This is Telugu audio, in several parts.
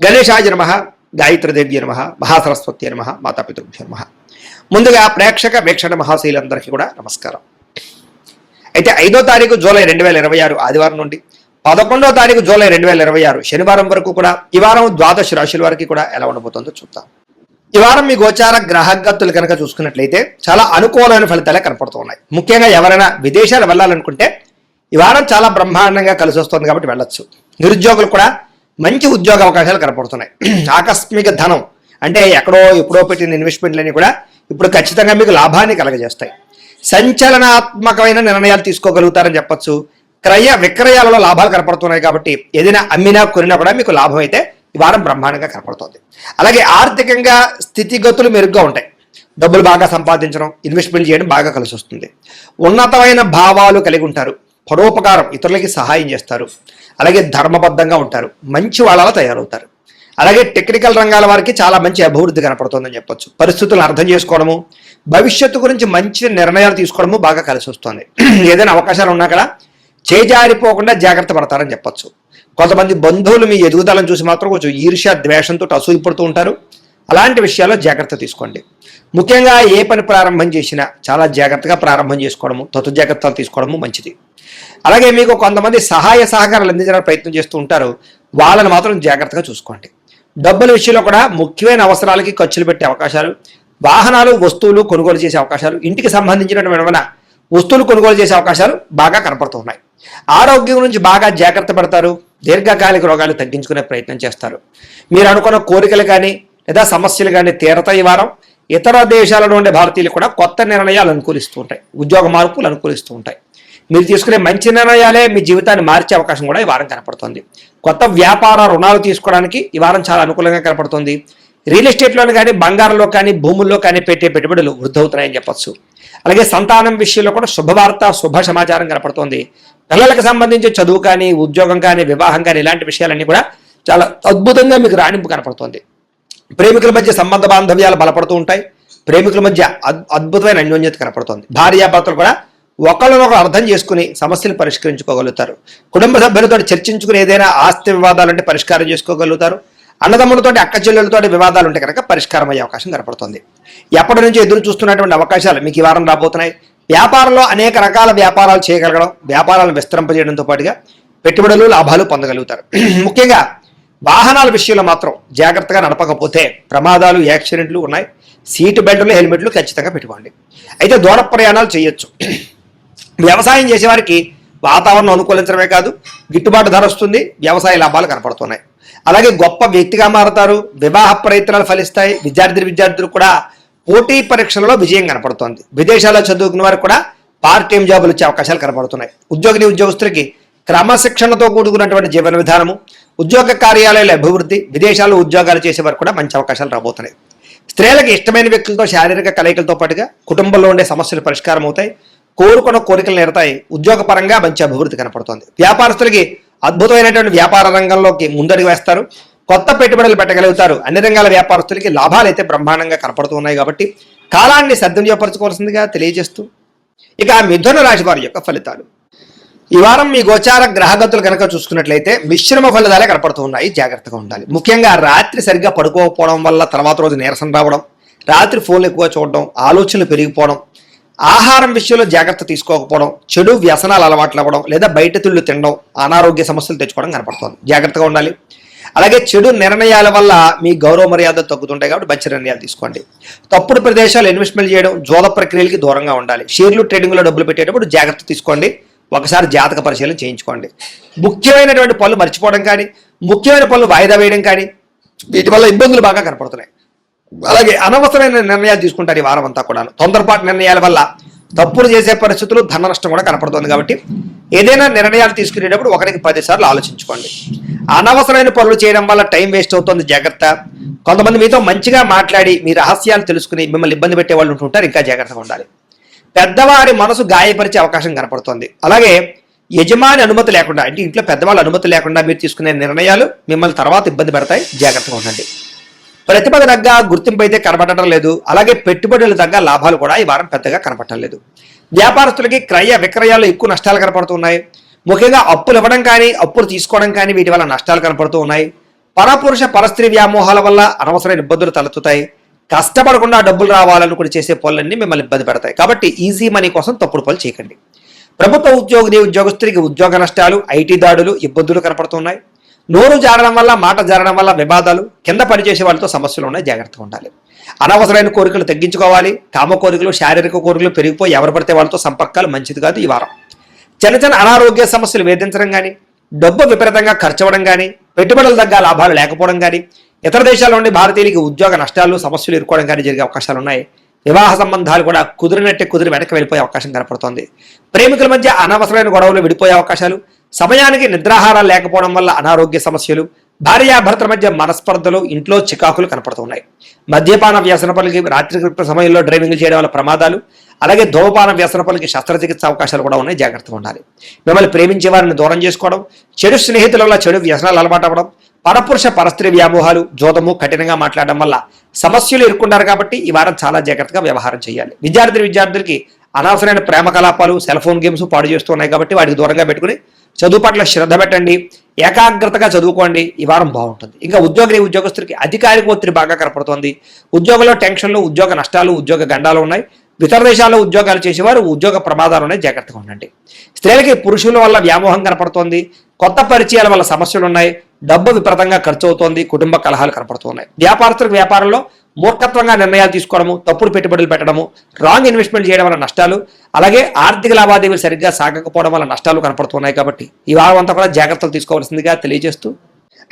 గణేశాయ నమః, గాయత్రీదేవ్య నమః, మహాసరస్వతి నమః, మాతాపితృభ్యో నమః. ముందుగా ప్రేక్షక వీక్షణ మహాశైలందరికీ కూడా నమస్కారం. అయితే 5వ తారీఖు జూలై 2026 ఆదివారం నుండి 11వ తారీఖు జూలై 2026 శనివారం వరకు కూడా ఈ వారం ద్వాదశ రాశుల వారికి కూడా ఎలా ఉండబోతుందో చూద్దాం. ఈ వారం మీ గోచార గ్రహగతులు కనుక చూసుకున్నట్లయితే చాలా అనుకూలమైన ఫలితాలే కనపడుతూ ఉన్నాయి. ముఖ్యంగా ఎవరైనా విదేశాలు వెళ్ళాలనుకుంటే ఈ వారం చాలా బ్రహ్మాండంగా కలిసి వస్తుంది కాబట్టి వెళ్ళొచ్చు. నిరుద్యోగులు కూడా మంచి ఉద్యోగ అవకాశాలు కనపడుతున్నాయి. ఆకస్మిక ధనం అంటే ఎప్పుడో పెట్టిన ఇన్వెస్ట్మెంట్లన్నీ కూడా ఇప్పుడు ఖచ్చితంగా మీకు లాభాన్ని కలగజేస్తాయి. సంచలనాత్మకమైన నిర్ణయాలు తీసుకోగలుగుతారని చెప్పొచ్చు. క్రయ విక్రయాలలో లాభాలు కనపడుతున్నాయి కాబట్టి ఏదైనా అమ్మినా కొనినా కూడా మీకు లాభం అయితే ఈ వారం బ్రహ్మాండంగా కనపడుతుంది. అలాగే ఆర్థికంగా స్థితిగతులు మెరుగ్గా ఉంటాయి. డబ్బులు బాగా సంపాదించడం, ఇన్వెస్ట్మెంట్ చేయడం బాగా కలిసి వస్తుంది. ఉన్నతమైన భావాలు కలిగి ఉంటారు. పరోపకారం, ఇతరులకి సహాయం చేస్తారు. అలాగే ధర్మబద్ధంగా ఉంటారు. మంచి వాళ్ళలా తయారవుతారు. అలాగే టెక్నికల్ రంగాల వారికి చాలా మంచి అభివృద్ధి కనపడుతుందని చెప్పొచ్చు. పరిస్థితులను అర్థం చేసుకోవడము, భవిష్యత్తు గురించి మంచి నిర్ణయాలు తీసుకోవడము బాగా కలిసి వస్తుంది. ఏదైనా అవకాశాలు ఉన్నా కూడా చేజారిపోకుండా జాగ్రత్త పడతారని చెప్పొచ్చు. కొంతమంది బంధువులు మీ ఎదుగుదలను చూసి మాత్రం కొంచెం ఈర్ష్య ద్వేషంతో అసూయపడుతూ ఉంటారు. అలాంటి విషయాల్లో జాగ్రత్త తీసుకోండి. ముఖ్యంగా ఏ పని ప్రారంభం చేసినా చాలా జాగ్రత్తగా ప్రారంభం చేసుకోవడము, తత్తు జాగ్రత్తలు తీసుకోవడము మంచిది. అలాగే మీకు కొంతమంది సహాయ సహకారాలు అందించడానికి ప్రయత్నం చేస్తూ ఉంటారు. వాళ్ళని మాత్రం జాగ్రత్తగా చూసుకోండి. డబ్బుల విషయంలో కూడా ముఖ్యమైన అవసరాలకి ఖర్చులు పెట్టే అవకాశాలు, వాహనాలు వస్తువులు కొనుగోలు చేసే అవకాశాలు, ఇంటికి సంబంధించినటువంటి వస్తువులు కొనుగోలు చేసే అవకాశాలు బాగా కనపడుతున్నాయి. ఆరోగ్యం గురించి బాగా జాగ్రత్త పడతారు. దీర్ఘకాలిక రోగాలు తగ్గించుకునే ప్రయత్నం చేస్తారు. మీరు అనుకున్న కోరికలు కానీ లేదా సమస్యలు కానీ తీరతాయి. ఈ వారం ఇతర దేశాలలో ఉండే భారతీయులు కూడా కొత్త నిర్ణయాలు అనుకూలిస్తూ ఉంటాయి. ఉద్యోగ మార్పులు అనుకూలిస్తూ ఉంటాయి. మీరు తీసుకునే మంచి నిర్ణయాలే మీ జీవితాన్ని మార్చే అవకాశం కూడా ఈ వారం కనపడుతుంది. కొత్త వ్యాపార రుణాలు తీసుకోవడానికి ఈ వారం చాలా అనుకూలంగా కనపడుతుంది. రియల్ ఎస్టేట్లోని కానీ బంగారంలో కానీ భూముల్లో కానీ పెట్టే పెట్టుబడులు వృద్ధి అవుతున్నాయని చెప్పొచ్చు. అలాగే సంతానం విషయంలో కూడా శుభవార్త, శుభ సమాచారం కనపడుతుంది. పిల్లలకు సంబంధించి చదువు కానీ ఉద్యోగం కానీ వివాహం కానీ ఇలాంటి విషయాలన్నీ కూడా చాలా అద్భుతంగా మీకు రాణింపు కనపడుతుంది. ప్రేమికుల మధ్య సంబంధ బాంధవ్యాలు బలపడుతూ ఉంటాయి. ప్రేమికుల మధ్య అద్భుతమైన అన్యోన్యత కనపడుతుంది. భార్యాభర్తలు కూడా ఒకళ్ళనొకరు అర్థం చేసుకుని సమస్యలు పరిష్కరించుకోగలుగుతారు. కుటుంబ సభ్యులతో చర్చించుకుని ఏదైనా ఆస్తి వివాదాలు అంటే పరిష్కారం చేసుకోగలుగుతారు. అన్నదమ్ములతో అక్క చెల్లెలతో వివాదాలు ఉంటే కనుక పరిష్కారం అయ్యే అవకాశం కనపడుతుంది. ఎప్పటి నుంచి ఎదురు చూస్తున్నటువంటి అవకాశాలు మీకు ఈ వారం రాబోతున్నాయి. వ్యాపారంలో అనేక రకాల వ్యాపారాలు చేయగలగడం, వ్యాపారాలను విస్తరింపజేయడంతో పాటుగా పెట్టుబడులు లాభాలు పొందగలుగుతారు. ముఖ్యంగా వాహనాల విషయంలో మాత్రం జాగ్రత్తగా నడపకపోతే ప్రమాదాలు, యాక్సిడెంట్లు ఉన్నాయి. సీటు బెల్ట్లు, హెల్మెట్లు ఖచ్చితంగా పెట్టుకోండి. అయితే దూర ప్రయాణాలు చేయొచ్చు. వ్యవసాయం చేసేవారికి వాతావరణం అనుకూలించడమే కాదు, గిట్టుబాటు ధర వస్తుంది. వ్యవసాయ లాభాలు కనపడుతున్నాయి. అలాగే గొప్ప వ్యక్తిగా మారుతారు. వివాహ ప్రయత్నాలు ఫలిస్తాయి. విద్యార్థులు కూడా పోటీ పరీక్షలలో విజయం కనపడుతోంది. విదేశాల్లో చదువుకున్న వారికి కూడా పార్ట్ టైం జాబులు వచ్చే అవకాశాలు కనపడుతున్నాయి. ఉద్యోగస్తులకి క్రమశిక్షణతో కూడుకున్నటువంటి జీవన విధానము, ఉద్యోగ కార్యాలయాల అభివృద్ధి, విదేశాల్లో ఉద్యోగాలు చేసేవారు కూడా మంచి అవకాశాలు రాబోతున్నాయి. స్త్రీలకు ఇష్టమైన వ్యక్తులతో శారీరక కలయికలతో పాటుగా కుటుంబంలో ఉండే సమస్యలు పరిష్కారం అవుతాయి. కోరుకున్న కోరికలు నేరతాయి. ఉద్యోగపరంగా మంచి అభివృద్ధి కనపడుతోంది. వ్యాపారస్తులకి అద్భుతమైనటువంటి వ్యాపార రంగంలోకి ముందడుగు వేస్తారు. కొత్త పెట్టుబడులు పెట్టగలుగుతారు. అన్ని రంగాల వ్యాపారస్తులకి లాభాలు అయితే బ్రహ్మాండంగా కనపడుతున్నాయి కాబట్టి కాలాన్ని సద్వినియోగపరచుకోవాల్సిందిగా తెలియజేస్తూ ఇక మిథున రాశి వారి యొక్క ఫలితాలు. ఈ వారం మీ గోచార గ్రహగతులు కనుక చూసుకున్నట్లయితే మిశ్రమ ఫలితాలే కనపడుతూ ఉన్నాయి. జాగ్రత్తగా ఉండాలి. ముఖ్యంగా రాత్రి సరిగ్గా పడుకోకపోవడం వల్ల తర్వాత రోజు నీరసం రావడం, రాత్రి ఫోన్లు ఎక్కువ చూడడం, ఆలోచనలు పెరిగిపోవడం, ఆహారం విషయంలో జాగ్రత్త తీసుకోకపోవడం, చెడు వ్యసనాలు అలవాట్లు అవ్వడం లేదా బయట తిళ్ళు తినడం, అనారోగ్య సమస్యలు తెచ్చుకోవడం కనపడుతుంది. జాగ్రత్తగా ఉండాలి. అలాగే చెడు నిర్ణయాల వల్ల మీ గౌరవ మర్యాదలు తగ్గుతుంటాయి కాబట్టి మంచి నిర్ణయాలు తీసుకోండి. తప్పుడు ప్రదేశాలు ఇన్వెస్ట్మెంట్ చేయడం, జోల ప్రక్రియలకి దూరంగా ఉండాలి. షేర్లు ట్రేడింగ్లో డబ్బులు పెట్టేటప్పుడు జాగ్రత్త తీసుకోండి. ఒకసారి జాతక పరిశీలన చేయించుకోండి. ముఖ్యమైనటువంటి పనులు మర్చిపోవడం కానీ, ముఖ్యమైన పనులు వాయిదా వేయడం కానీ వీటి వల్ల ఇబ్బందులు బాగా కనపడుతున్నాయి. అలాగే అనవసరమైన నిర్ణయాలు తీసుకుంటారు ఈ వారం అంతా కూడా. తొందరపాటు నిర్ణయాల వల్ల తప్పులు చేసే పరిస్థితులు, ధన నష్టం కూడా కనపడుతుంది. కాబట్టి ఏదైనా నిర్ణయాలు తీసుకునేటప్పుడు ఒకరికి 10 సార్లు ఆలోచించుకోండి. అనవసరమైన పనులు చేయడం వల్ల టైం వేస్ట్ అవుతుంది. జాగ్రత్త. కొంతమంది మీతో మంచిగా మాట్లాడి మీ రహస్యాలు తెలుసుకుని మిమ్మల్ని ఇబ్బంది పెట్టే వాళ్ళు ఉంటుంటారు. ఇంకా జాగ్రత్తగా ఉండాలి. పెద్దవారి మనసు గాయపరిచే అవకాశం కనపడుతుంది. అలాగే యజమాని అనుమతి లేకుండా అంటే ఇంట్లో పెద్దవాళ్ళ అనుమతి లేకుండా మీరు తీసుకునే నిర్ణయాలు మిమ్మల్ని తర్వాత ఇబ్బంది పెడతాయి. జాగ్రత్తగా ఉండండి. ప్రతిభ తగ్గ గుర్తింపు అయితే కనపడటం లేదు. అలాగే పెట్టుబడులు తగ్గ లాభాలు కూడా ఈ వారం పెద్దగా కనపడటం లేదు. వ్యాపారస్తులకి క్రయ విక్రయాల్లో ఎక్కువ నష్టాలు కనపడుతున్నాయి. ముఖ్యంగా అప్పులు ఇవ్వడం కానీ అప్పులు తీసుకోవడం కానీ వీటి వల్ల నష్టాలు కనపడుతూ ఉన్నాయి. పరపురుష పరస్త్రీ వ్యామోహాల వల్ల అనవసరమైన ఇబ్బందులు తలెత్తుతాయి. కష్టపడకుండా డబ్బులు రావాలనుకుని చేసే పనులన్నీ మిమ్మల్ని ఇబ్బంది పెడతాయి. కాబట్టి ఈజీ మనీ కోసం తప్పుడు పనులు చేయకండి. ప్రభుత్వ ఉద్యోగస్తుడికి ఉద్యోగ నష్టాలు, ఐటీ దాడులు, ఇబ్బందులు కనపడుతున్నాయి. నోరు జారడం వల్ల, మాట జారడం వల్ల వివాదాలు, కింద పనిచేసే వాళ్ళతో సమస్యలు ఉన్నాయి. జాగ్రత్తగా ఉండాలి. అనవసరమైన కోరికలు తగ్గించుకోవాలి. కామ కోరికలు, శారీరక కోరికలు పెరిగిపోయి ఎవరు పడితే వాళ్ళతో సంపర్కాలు మంచిది కాదు. ఈ వారం చిన్న అనారోగ్య సమస్యలు వేధించడం కానీ, డబ్బు విపరీతంగా ఖర్చు అవ్వడం కానీ, పెట్టుబడుల దగ్గర లాభాలు లేకపోవడం కానీ, ఇతర దేశాల నుండి భారతీయులకి ఉద్యోగ నష్టాలు, సమస్యలు ఎదుర్కోవడం కానీ జరిగే అవకాశాలు ఉన్నాయి. వివాహ సంబంధాలు కూడా కుదిరి వెనక్కి వెళ్ళిపోయే అవకాశం కనపడుతోంది. ప్రేమికుల మధ్య అనవసరమైన గొడవలు విడిపోయే అవకాశాలు, సమయానికి నిద్రాహారాలు లేకపోవడం వల్ల అనారోగ్య సమస్యలు, భార్యాభర్తల మధ్య మనస్పర్ధలు, ఇంట్లో చికాకులు కనపడుతున్నాయి. మద్యపాన వ్యసనపలకి, రాత్రి సమయంలో డ్రైవింగ్ చేయడం వల్ల ప్రమాదాలు, అలాగే ధూమపాన వ్యసనపలకి శస్త్రచికిత్స అవకాశాలు కూడా ఉన్నాయి. జాగ్రత్తగా ఉండాలి. మిమ్మల్ని ప్రేమించే వారిని దూరం చేసుకోవడం, చెడు స్నేహితుల వల్ల చెడు వ్యసనాలు అలవాటు అవ్వడం, పరపురుష పరస్త్రీ వ్యామోహాలు, జోదము, కఠినంగా మాట్లాడడం వల్ల సమస్యలు ఎదుర్కొంటారు. కాబట్టి ఈ వారం చాలా జాగ్రత్తగా వ్యవహారం చేయాలి. విద్యార్థులకి అనవసరమైన ప్రేమ కలాపాలు, సెల్ ఫోన్ గేమ్స్ పాడు చేస్తున్నాయి. కాబట్టి వాటికి దూరంగా పెట్టుకుని చదువు పట్ల శ్రద్ధ పెట్టండి. ఏకాగ్రతగా చదువుకోండి. ఈ వారం బాగుంటుంది. ఇంకా ఉద్యోగస్తులకి అధికారిక ఒత్తిడి బాగా కనపడుతోంది. ఉద్యోగంలో టెన్షన్లు, ఉద్యోగ నష్టాలు, ఉద్యోగ గండాలు ఉన్నాయి. ఇతర దేశాల్లో ఉద్యోగాలు చేసేవారు ఉద్యోగ ప్రమాదాలు ఉన్నాయి. జాగ్రత్తగా ఉండండి. స్త్రీలకి పురుషుల వల్ల వ్యామోహం కనపడుతోంది. కొత్త పరిచయాల వల్ల సమస్యలు ఉన్నాయి. డబ్బు విపరీతంగా ఖర్చు అవుతోంది. కుటుంబ కలహాలు కనపడుతున్నాయి. వ్యాపారస్తులకు వ్యాపారంలో మూర్ఖత్వంగా నిర్ణయాలు తీసుకోవడము, తప్పుడు పెట్టుబడులు పెట్టడము, రాంగ్ ఇన్వెస్ట్మెంట్ చేయడం వల్ల నష్టాలు, అలాగే ఆర్థిక లావాదేవీలు సరిగ్గా సాగకపోవడం వల్ల నష్టాలు కనపడుతున్నాయి. కాబట్టి ఈ వారం అంతా కూడా జాగ్రత్తలు తీసుకోవాల్సిందిగా తెలియజేస్తూ,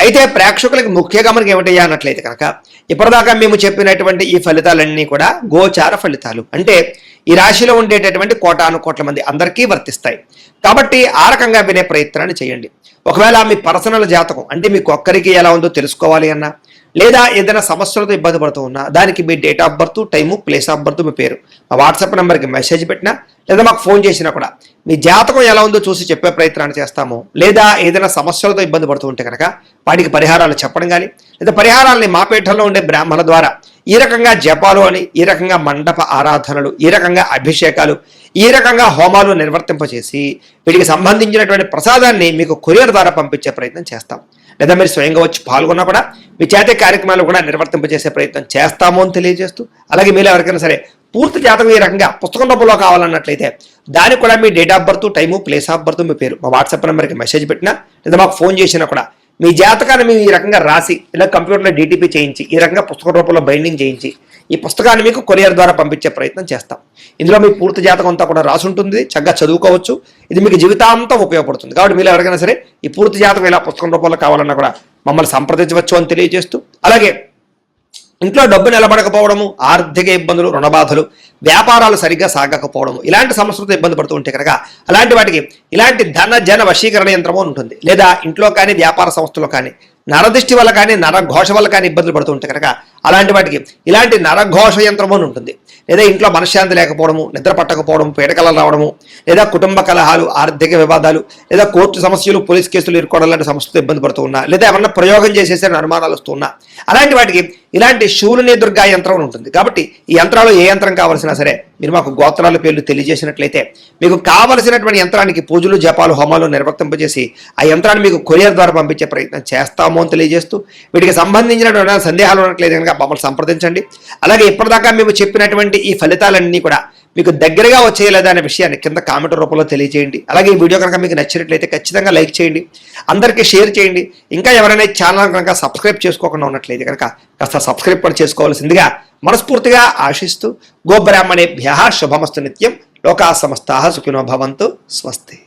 అయితే ప్రేక్షకులకి ముఖ్యంగా మనకి ఏమిటయ్యా అన్నట్లయితే కనుక ఇప్పటిదాకా మేము చెప్పినటువంటి ఈ ఫలితాలన్నీ కూడా గోచార ఫలితాలు. అంటే ఈ రాశిలో ఉండేటటువంటి కోటాను కోట్ల మంది అందరికీ వర్తిస్తాయి. కాబట్టి ఆ రకంగా వినే ప్రయత్నాన్ని చేయండి. ఒకవేళ మీ పర్సనల్ జాతకం అంటే మీకు ఒక్కరికి ఎలా ఉందో తెలుసుకోవాలి అన్నా, లేదా ఏదైనా సమస్యలతో ఇబ్బంది పడుతూ ఉన్నా, దానికి మీ date of birth, time, place of birth, మీ పేరు మా వాట్సాప్ నెంబర్కి మెసేజ్ పెట్టినా, లేదా మాకు ఫోన్ చేసినా కూడా మీ జాతకం ఎలా ఉందో చూసి చెప్పే ప్రయత్నాన్ని చేస్తాము. లేదా ఏదైనా సమస్యలతో ఇబ్బంది పడుతూ ఉంటే కనుక వాటికి పరిహారాలు చెప్పడం కానీ, లేదా పరిహారాలని మా పీఠంలో ఉండే బ్రాహ్మణ ద్వారా ఈ రకంగా జపాలు అని, ఈ రకంగా మండప ఆరాధనలు, ఈ రకంగా అభిషేకాలు, ఈ రకంగా హోమాలు నిర్వర్తింపచేసి వీటికి సంబంధించినటువంటి ప్రసాదాన్ని మీకు కొరియర్ ద్వారా పంపించే ప్రయత్నం చేస్తాం. లేదా మీరు స్వయంగా వచ్చి పాల్గొన్నా కూడా మీ చేతే కార్యక్రమాలు కూడా నిర్వర్తింపజేసే ప్రయత్నం చేస్తాము అని తెలియజేస్తూ, అలాగే మీరు ఎవరికైనా సరే పూర్తి జాతకం ఈ రకంగా పుస్తకం రూపంలో కావాలన్నట్లయితే దానికి కూడా మీ date of birth, time, place of birth, మీ పేరు మా వాట్సాప్ నెంబర్కి మెసేజ్ పెట్టినా, లేదా మాకు ఫోన్ చేసినా కూడా మీ జాతకాన్ని మేము ఈ రకంగా రాసి, ఇలా కంప్యూటర్లో డీటీపీ చేయించి, ఈ రకంగా పుస్తక రూపంలో బైండింగ్ చేయించి ఈ పుస్తకాన్ని మీకు కొరియర్ ద్వారా పంపించే ప్రయత్నం చేస్తాం. ఇందులో మీ పూర్తి జాతకం అంతా కూడా రాసి ఉంటుంది. చక్కగా చదువుకోవచ్చు. ఇది మీకు జీవితాంతం ఉపయోగపడుతుంది. కాబట్టి మీరు ఎవరికైనా సరే ఈ పూర్తి జాతకం ఇలా పుస్తకం రూపంలో కావాలన్నా కూడా మమ్మల్ని సంప్రదించవచ్చు అని తెలియజేస్తూ, అలాగే ఇంట్లో డబ్బు నిలబడకపోవడము, ఆర్థిక ఇబ్బందులు, రుణబాధలు, వ్యాపారాలు సరిగ్గా సాగకపోవడము, ఇలాంటి సమస్యలతో ఇబ్బంది పడుతూ ఉంటే కనుక అలాంటి వాటికి ఇలాంటి ధన జన వశీకరణ యంత్రము ఉంటుంది. లేదా ఇంట్లో కానీ వ్యాపార సంస్థలో కానీ నరదృష్టి వల్ల కానీ, నరఘోష వల్ల కానీ ఇబ్బందులు పడుతూ ఉంటే కనుక అలాంటి వాటికి ఇలాంటి నరఘోష యంత్రము అని ఉంటుంది. లేదా ఇంట్లో మనశ్శాంతి లేకపోవడము, నిద్ర పట్టకపోవడము, పీడకలలు రావడము, లేదా కుటుంబ కలహాలు, ఆర్థిక వివాదాలు, లేదా కోర్టు సమస్యలు, పోలీస్ కేసులు ఇరుకోవడం లాంటి సమస్యలతో ఇబ్బంది పడుతూ ఉన్నా, లేదా ఏమన్నా ప్రయోగం చేసేసే అనుమానాలు వస్తున్నా, అలాంటి వాటికి ఇలాంటి శూలిని దుర్గా యంత్రం ఉంటుంది. కాబట్టి ఈ యంత్రాలు ఏ యంత్రం కావాల్సినా సరే మీరు మాకు గోత్రాల పేర్లు తెలియజేసినట్లయితే మీకు కావలసినటువంటి యంత్రానికి పూజలు, జపాలు, హోమాలు నిర్వర్తింపజేసి ఆ యంత్రాన్ని మీకు కొరియర్ ద్వారా పంపించే ప్రయత్నం చేస్తాము అని తెలియజేస్తూ, వీటికి సంబంధించినటువంటి సందేహాలు ఉన్నట్లయితే కనుక మమ్మల్ని సంప్రదించండి. అలాగే ఇప్పటిదాకా మేము చెప్పినటువంటి ఈ ఫలితాలన్నీ కూడా మీకు దగ్గరగా వచ్చేయలేదా అనే విషయాన్ని కింద కామెంట్ రూపంలో తెలియజేయండి. అలాగే ఈ వీడియో కనుక మీకు నచ్చినట్లయితే ఖచ్చితంగా లైక్ చేయండి, అందరికీ షేర్ చేయండి. ఇంకా ఎవరైనా ఛానల్ కనుక సబ్స్క్రైబ్ చేసుకోకుండా ఉన్నట్లయితే కనుక కాస్త సబ్స్క్రైబ్ కూడా చేసుకోవాల్సిందిగా మనస్ఫూర్తిగా ఆశిస్తూ, గోబ్రాహ్మణేభ్యః శుభమస్తు నిత్యం, లోకా సమస్తాః సుఖినో భవంతు, స్వస్తి.